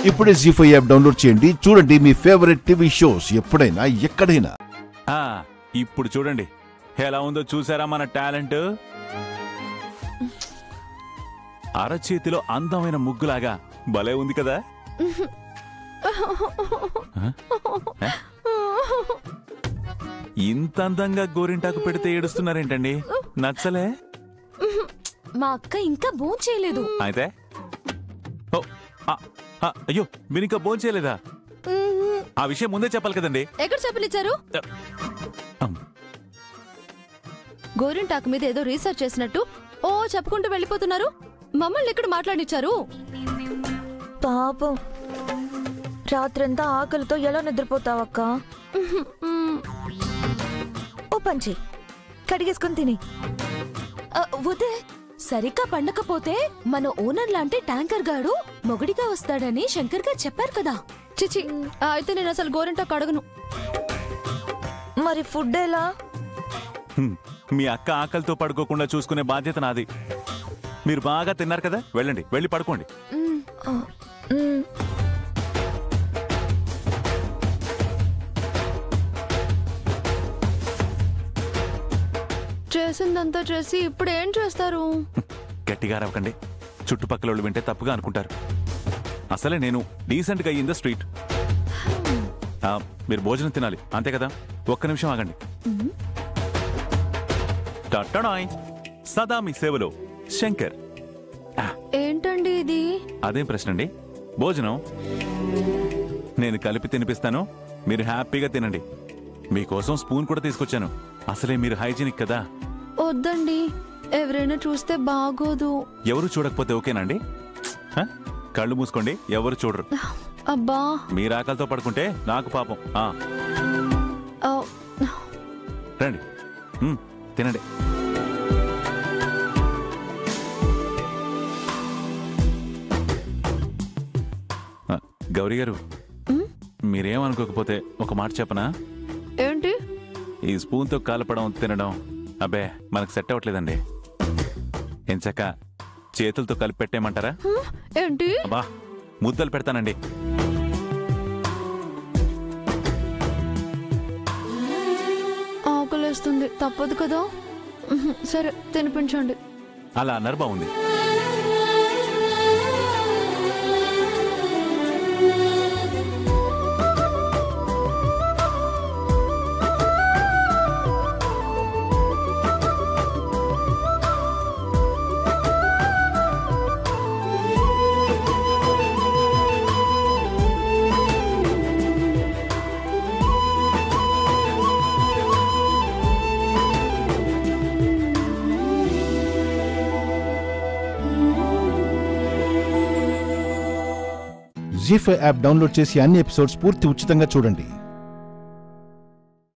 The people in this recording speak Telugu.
ఇప్పుడే జీ5 యాప్ డౌన్లోడ్ చేయండి. చూడండి మీ ఫేవరెట్ టీవీ షోస్ ఎప్పుడైనా ఎక్కడైనా. ఇప్పుడు చూడండి ఎలా ఉందో చూసారా మన టాలెంట్. అరచేతిలో అందమైన ముగ్గులాగా భలే ఉంది కదా. ఇంత అందంగా గోరింటాకు పెడితే ఏడుస్తున్నారేంటండి? నచ్చలే? మా అక్క ఇంకా భోంచేయలేదు. అయితే అయ్యో మీరు ఇంకా భోంచేయలేదా? ఆ విషయం ముందే చెప్పాలి కదండి. ఎక్కడ చెప్పనిచ్చారు? గోరింటాకు మీద ఏదో రీసెర్చ్ చేసినట్టు చెప్పుకుంటూ వెళ్ళిపోతున్నారు. మమ్మల్ని ఎక్కడ మాట్లాడిచ్చారు? పాపం రాత్రంతా ఆకలితో ఎలా నిద్రపోతావక్క? ఓ పంచి కడిగేసుకుని తిని. వదే సరిగ్గా పండకపోతే మన ఓనర్ లాంటి ట్యాంకర్ గాడు మొగుడిగా వస్తాడని శంకర్ గారు చెప్పారు కదా. చిచి, అయితే నేను అసలు గోరింటాకు అడగను. మరి ఫుడ్ ఎలా? మీ అక్క ఆకలితో పడుకోకుండా చూసుకునే బాధ్యత నాది. మీరు బాగా తిన్నారు కదా, వెళ్ళండి, వెళ్ళి పడుకోండి. చేసిందంతా చేసి ఇప్పుడు ఏం చేస్తారు? గట్టిగా అరవకండి, చుట్టుపక్కల వాళ్ళు వింటే తప్పుగా అనుకుంటారు. అసలే నేను డీసెంట్ గా అయ్యింది స్ట్రీట్. మీరు భోజనం తినాలి అంతే కదా. ఒక్క నిమిషం ఆగండి. టట్టడాయ్, సదా మీ సేవలో శంకర్. ఏంటండి ఇది? అదేం ప్రశ్న అండి. భోజనం నేను కలిపి తినిపిస్తాను, మీరు హ్యాపీగా తినండి. మీకోసం స్పూన్ కూడా తీసుకొచ్చాను. అసలే మీరు హైజీనిక్ కదా. వద్దండి, ఎవరైనా చూస్తే బాగోదు. ఎవరు చూడకపోతే ఓకేనండి. కళ్ళు మూసుకోండి, ఎవరు చూడరు. అబ్బా, మీరు ఆకలితో పడుకుంటే నాకు పాపం. రండి, తినండి. గౌరీ గారు, మీరేమనుకోకపోతే ఒక మాట చెప్పనా? ఏంటి? ఈ స్పూన్తో కాలపడం తినడం అబ్బే మనకు సెట్ అవ్వట్లేదండి. ఎంచక్క చేతులతో కలిపి పెట్టేయమంటారా? ఏంటి? అబ్బా ముద్దలు పెడతానండి. ఆకలేస్తుంది, తప్పదు కదా. సరే తినిపించండి. అలా అన్నారు, బాగుంది. జీ5 యాప్ డౌన్లోడ్ చేసి అన్ని ఎపిసోడ్స్ పూర్తి ఉచితంగా చూడండి.